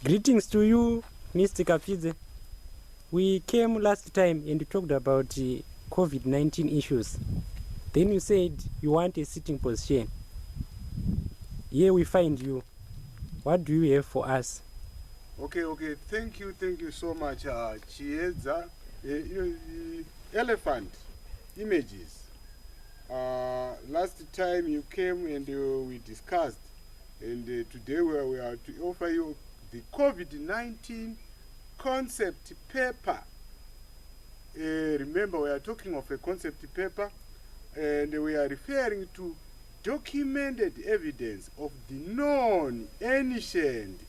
Greetings to you, Mr. Kapidze. We came last time and talked about COVID-19 issues. Then you said you want a sitting position. Here we find you. What do you have for us? Okay, thank you so much, Chieza. Elephant images. Last time you came and we discussed, and today we are to offer you the COVID-19 concept paper. Remember, we are talking of a concept paper, and we are referring to documented evidence of the known ancient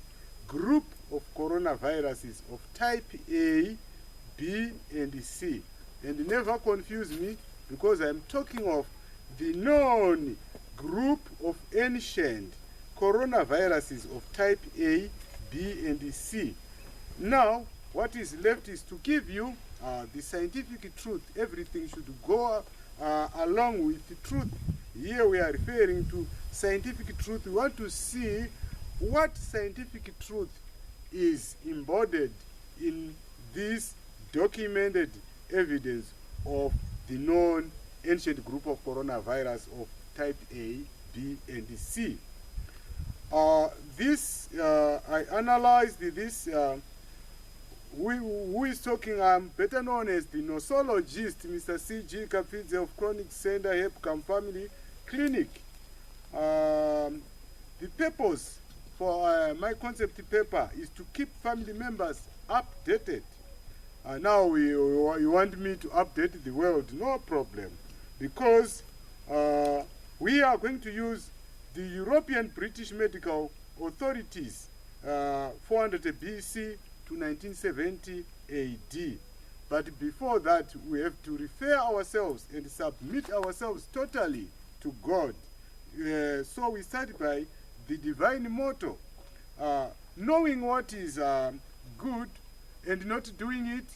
group of coronaviruses of type A, B, and C. And never confuse me, because I'm talking of the known group of ancient coronaviruses of type A, B, and C. Now, what is left is to give you the scientific truth. Everything should go along with the truth. Here we are referring to scientific truth. We want to see what scientific truth is embodied in this documented evidence of the known ancient group of coronavirus of type A, B, and C. I analyzed this. Who is talking? I'm better known as the nosologist, Mr. C.G. Kapidze of Chronic Center, Hepcam Family Clinic. The purpose for my concept paper is to keep family members updated. Now you want me to update the world? No problem, because we are going to use the European British Medical Authorities 400 BC to 1970 AD. But before that, we have to refer ourselves and submit ourselves totally to God. So we start by the divine motto, knowing what is good and not doing it,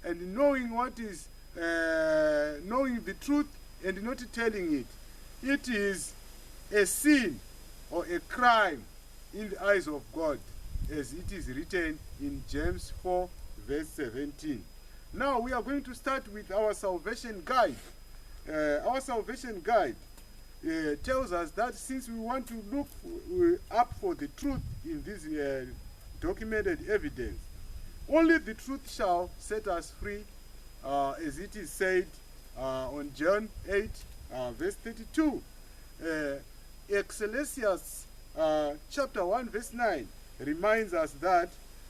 and knowing what is knowing the truth and not telling it. It is a sin or a crime in the eyes of God, as it is written in James 4 verse 17. Now we are going to start with our salvation guide. Our salvation guide tells us that since we want to look up for the truth in this documented evidence, only the truth shall set us free, as it is said on John 8 verse 32. Ecclesiastes chapter 1 verse 9 reminds us that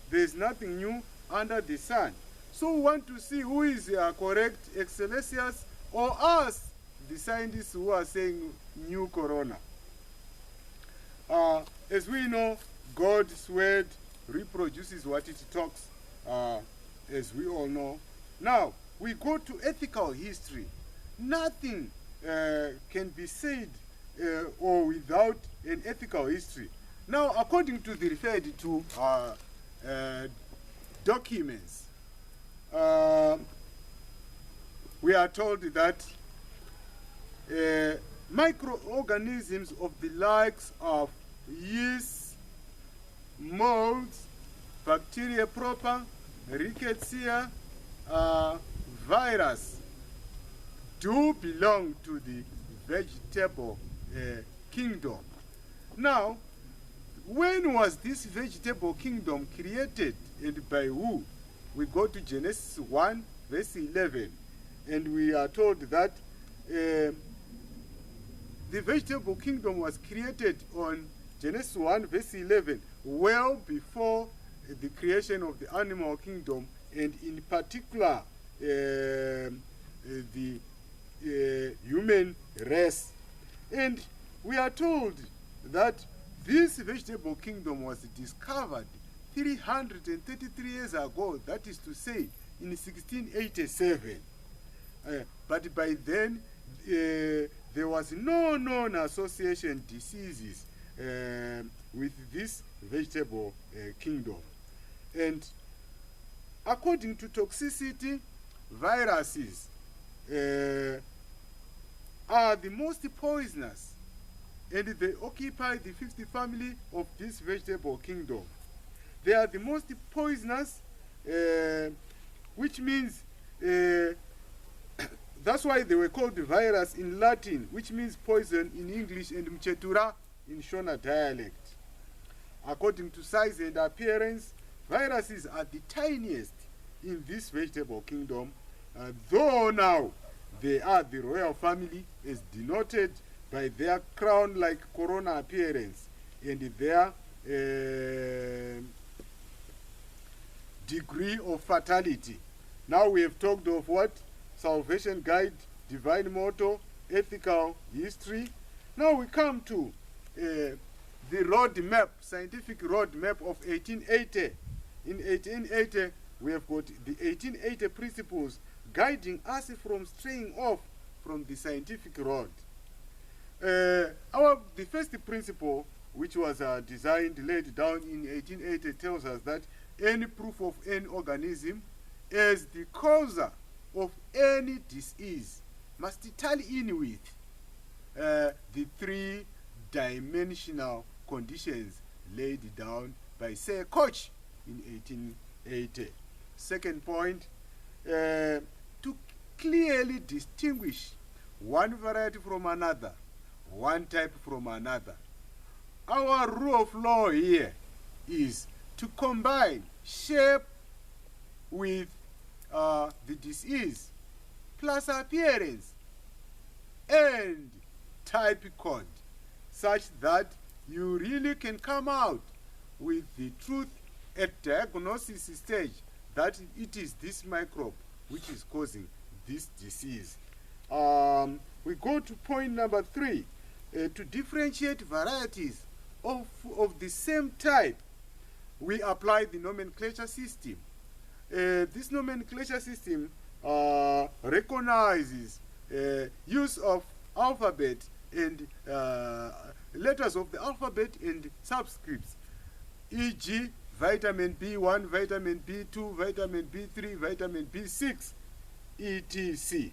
there is nothing new under the sun. So we want to see who is correct, Ecclesiastes or us, the scientists who are saying new corona. As we know, God's word reproduces what it talks, as we all know. Now, we go to ethical history. Nothing can be said or without an ethical history. Now, according to the referred to documents, we are told that microorganisms of the likes of yeast, molds, bacteria proper, rickettsia, virus do belong to the vegetable kingdom. Now, when was this vegetable kingdom created and by who? We go to Genesis 1 verse 11, and we are told that the vegetable kingdom was created on Genesis 1 verse 11, well before the creation of the animal kingdom, and in particular the human race. And we are told that this vegetable kingdom was discovered 333 years ago, that is to say in 1687. But by then there was no known association diseases with this vegetable kingdom. And according to toxicity, viruses are the most poisonous, and they occupy the fifth family of this vegetable kingdom. they are the most poisonous, which means that's why they were called virus in Latin, which means poison in English, and mchetura in Shona dialect. According to size and appearance, viruses are the tiniest in this vegetable kingdom, though now they are the royal family, as denoted by their crown-like corona appearance and their degree of fatality. Now we have talked of what? Salvation guide, divine motto, ethical history. Now we come to the road map, scientific road map of 1880. In 1880, we have got the 1880 principles guiding us from straying off from the scientific road. The first principle, which was laid down in 1880, tells us that any proof of any organism as the cause of any disease must tally in with the three-dimensional conditions laid down by Sir Koch in 1880. Second point, to clearly distinguish one variety from another, one type from another. Our rule of law here is to combine shape with the disease, plus appearance and type code, such that you really can come out with the truth at diagnosis stage that it is this microbe which is causing this disease. We go to point number 3. To differentiate varieties of the same type, we apply the nomenclature system. This nomenclature system recognizes use of alphabet and letters of the alphabet and subscripts, e.g. vitamin B1, vitamin B2, vitamin B3, vitamin B6, etc.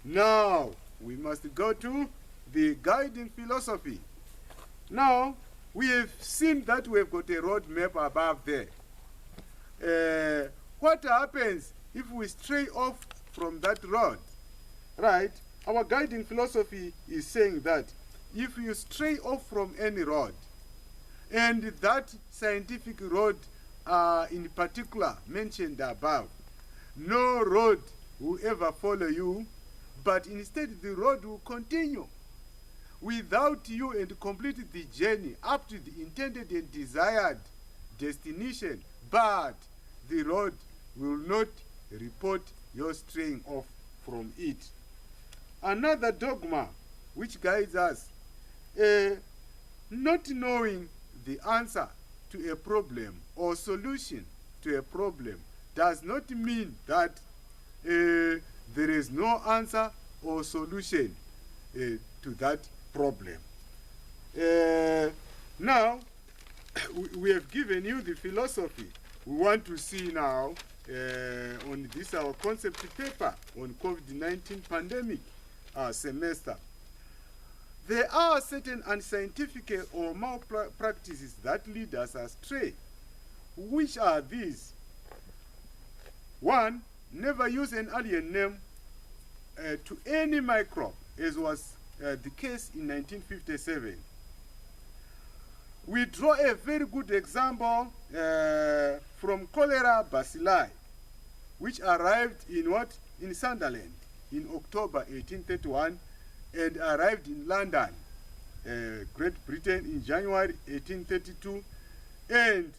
Now, we must go to the guiding philosophy. Now, we have seen that we have got a road map above there. What happens if we stray off from that road? Right? Our guiding philosophy is saying that if you stray off from any road, and that scientific road in particular mentioned above, no road will ever follow you, but instead the road will continue without you and complete the journey up to the intended and desired destination, but the road will not report your straying off from it. Another dogma which guides us, not knowing the answer to a problem or solution to a problem does not mean that there is no answer or solution to that problem. Now, we have given you the philosophy. We want to see now on this our concept paper on COVID-19 pandemic semester. There are certain unscientific or malpractices that lead us astray. Which are these? 1, never use an alien name to any microbe, as was the case in 1957. We draw a very good example from cholera bacilli, which arrived in what? In Sunderland in October 1831 and arrived in London, Great Britain in January 1832, and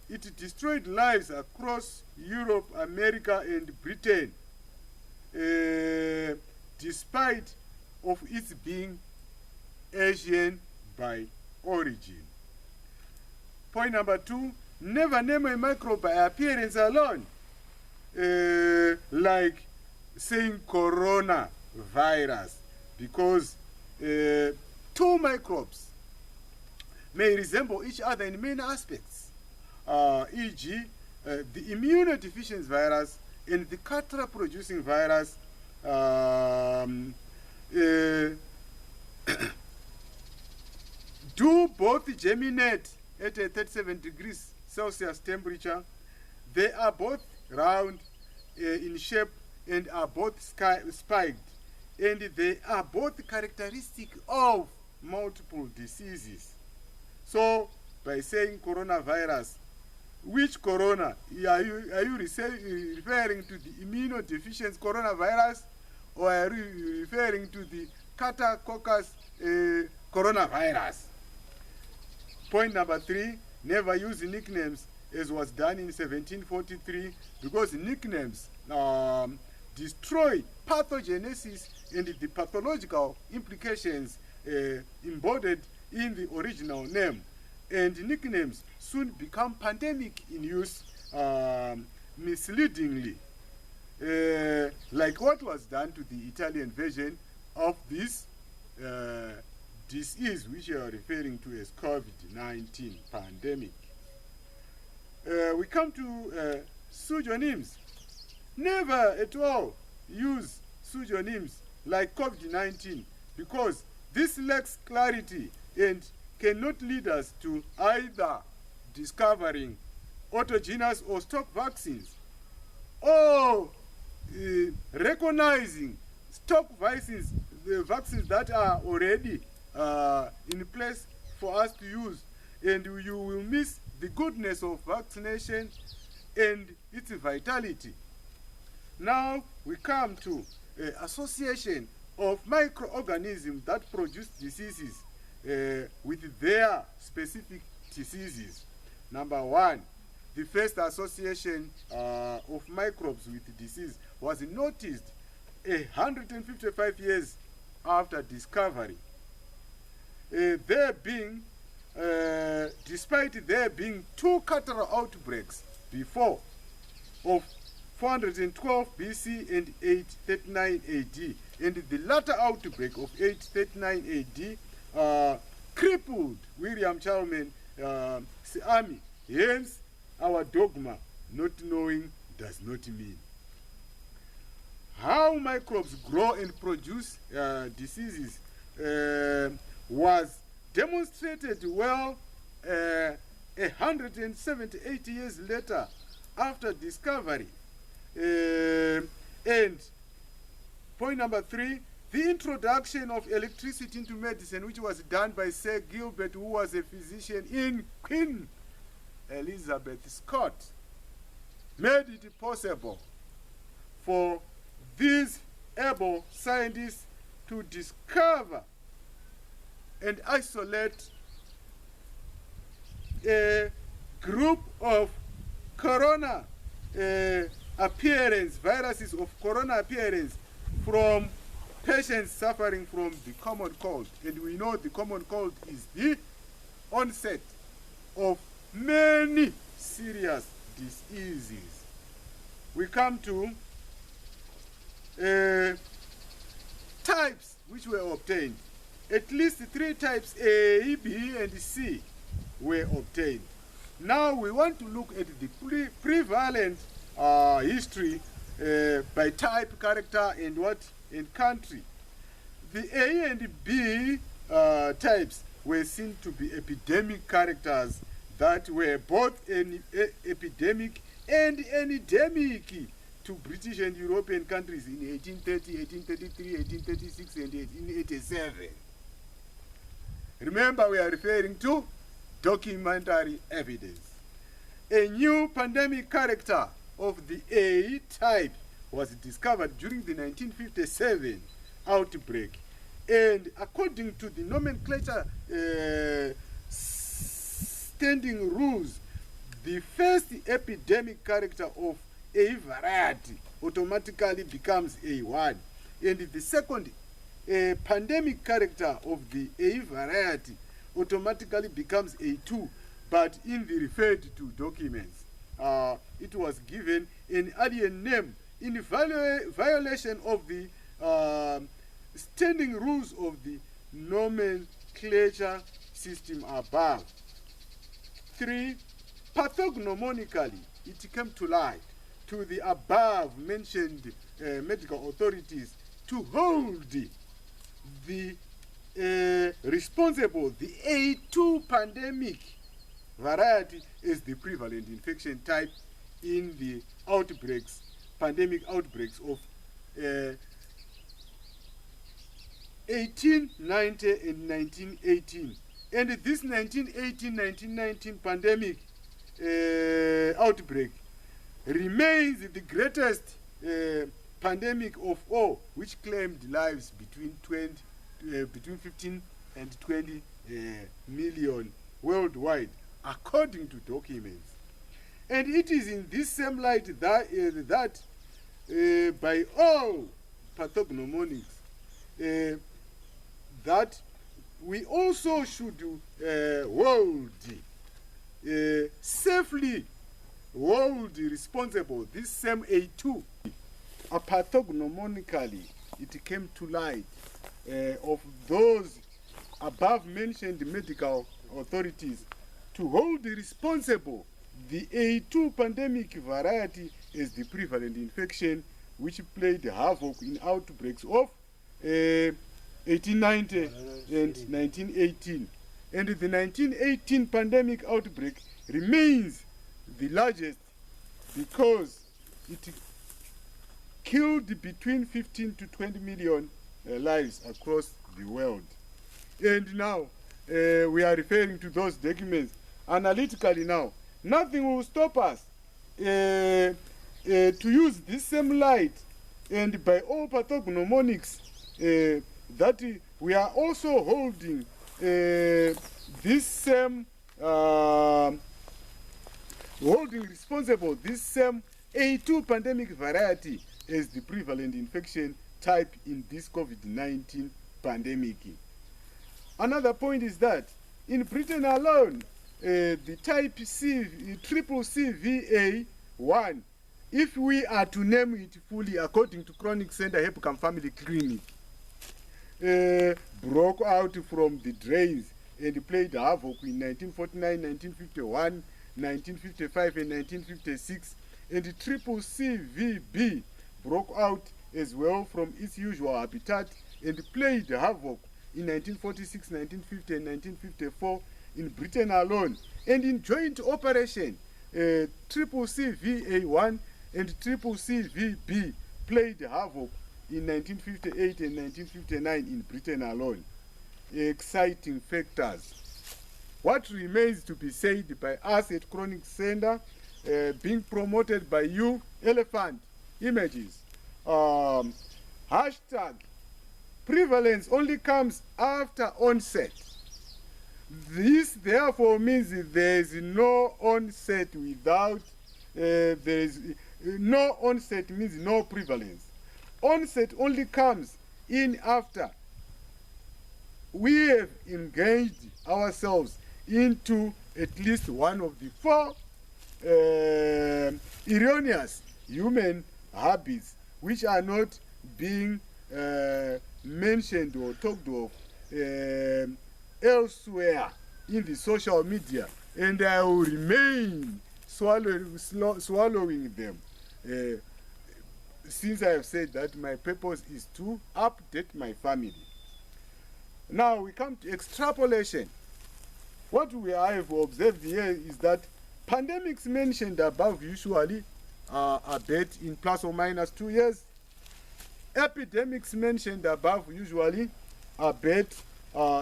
it destroyed lives across Europe, America, and Britain, despite of its being Asian by origin. Point number 2, never name a microbe by appearance alone, like saying coronavirus, because 2 microbes may resemble each other in many aspects, e.g. The immunodeficiency virus and the catarrh-producing virus do both germinate at 37 degrees Celsius temperature. They are both round in shape and are both spiked, and they are both characteristic of multiple diseases. So by saying coronavirus, which corona? Are you referring to the immunodeficiency coronavirus, or are you referring to the Catacoccus coronavirus? Point number 3, never use nicknames as was done in 1743, because nicknames destroy pathogenesis and the pathological implications embodied in the original name. And nicknames soon become pandemic in use misleadingly, like what was done to the Italian version of this disease, which you are referring to as COVID-19 pandemic. We come to pseudonyms. Never at all use pseudonyms like COVID-19, because this lacks clarity and cannot lead us to either discovering autogenous or stock vaccines, or recognizing stock vaccines, the vaccines that are already in place for us to use, and you will miss the goodness of vaccination and its vitality. Now we come to association of microorganisms that produce diseases with their specific diseases. Number 1, the first association of microbes with disease was noticed 155 years after discovery. Despite there being 2 catarrhal outbreaks before, of 412 BC and 839 AD, and the latter outbreak of 839 AD crippled William Chalmers' army. Hence, our dogma, not knowing does not mean. How microbes grow and produce diseases was demonstrated well 178 years later after discovery. And point number 3, the introduction of electricity into medicine, which was done by Sir Gilbert, who was a physician in Queen Elizabeth Scott, made it possible for these able scientists to discover and isolate a group of corona appearance, viruses of corona appearance, from patients suffering from the common cold. And we know the common cold is the onset of many serious diseases. We come to types which were obtained. At least 3 types, A, B, and C, were obtained. Now we want to look at the prevalent history by type, character, and country. The A and B types were seen to be epidemic characters that were both epidemic and endemic to British and European countries in 1830, 1833, 1836, and 1887. Remember, we are referring to documentary evidence. A new pandemic character of the A type was discovered during the 1957 outbreak, and according to the nomenclature standing rules, the first epidemic character of A variety automatically becomes A1, and the second pandemic character of the A variety automatically becomes A2, but in the referred to documents, it was given an alien name in violation of the standing rules of the nomenclature system above. 3, pathognomonically, it came to light to the above mentioned medical authorities to hold the responsible, the A2 pandemic variety as the prevalent infection type in the pandemic outbreaks of 1890 and 1918. And this 1918-1919 pandemic outbreak remains the greatest pandemic of all, which claimed lives between 15 and 20 million worldwide, according to documents. And it is in this same light that by all pathognomonics that we also should safely hold responsible this same A2. Pathognomonically, it came to light of those above mentioned medical authorities to hold responsible the A2 pandemic variety as the prevalent infection, which played havoc in outbreaks of 1890 and 1918. And the 1918 pandemic outbreak remains the largest because it killed between 15 to 20 million lives across the world. And now we are referring to those documents analytically now. Nothing will stop us to use this same light and by all pathognomonics that we are also holding this same holding responsible this same A2 pandemic variety as the prevalent infection type in this COVID-19 pandemic. Another point is that in Britain alone, the type CCCVA1, if we are to name it fully according to Chronic Center Hepcam Family Clinic, broke out from the drains and played havoc in 1949, 1951, 1955 and 1956, and the CCCVB broke out as well from its usual habitat and played havoc in 1946, 1950 and 1954 in Britain alone. And in joint operation, CCCVA1 and CCCVB played havoc in 1958 and 1959 in Britain alone. Exciting factors. What remains to be said by us at Chronic Center, being promoted by you, Elephant Images. Hashtag prevalence only comes after onset. This therefore means there is no onset without, there is no onset means no prevalence. Onset only comes in after we have engaged ourselves into at least one of the four erroneous human habits which are not being mentioned or talked of elsewhere in the social media, and I will remain swallowing them since I have said that my purpose is to update my family. Now we come to extrapolation. What we have observed here is that pandemics mentioned above usually abate in plus or minus 2 years. Epidemics mentioned above usually abate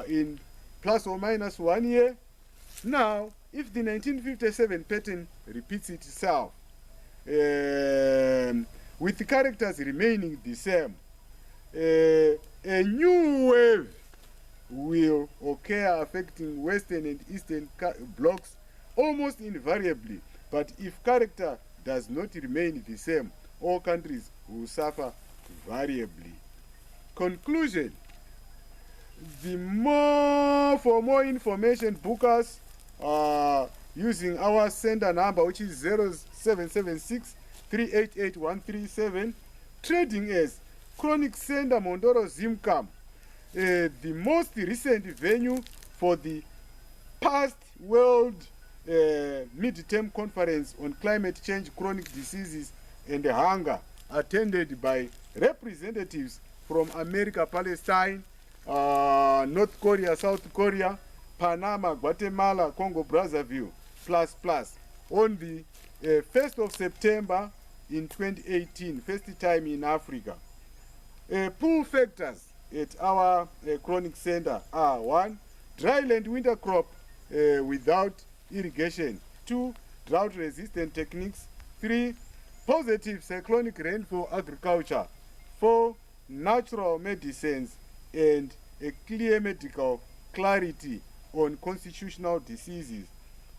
in plus or minus 1 year. Now, if the 1957 pattern repeats itself, with the characters remaining the same, a new wave will occur affecting Western and Eastern blocks almost invariably. But if character does not remain the same, all countries will suffer variably. Conclusion. For more information, book us using our sender number, which is 0776 388 137, trading as Chronic Center Mondoro Zimcam, the most recent venue for the past World Mid-Term Conference on Climate Change, Chronic Diseases and Hunger, attended by representatives from America, Palestine, North Korea, South Korea, Panama, Guatemala, Congo, Brazzaville, on the 1st of September in 2018, first time in Africa. Pull factors at our chronic center are: 1, dryland winter crop without irrigation; 2, drought-resistant techniques; 3, positive cyclonic rainfall agriculture; 4, natural medicines; and a clear medical clarity on constitutional diseases;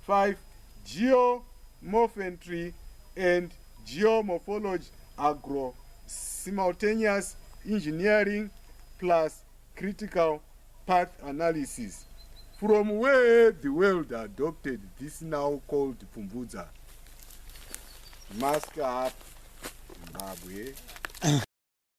5, geomorphology and geomorphology agro-simultaneous engineering plus critical path analysis. From where the world adopted this now called Pumbudza. Mask up, Zimbabwe.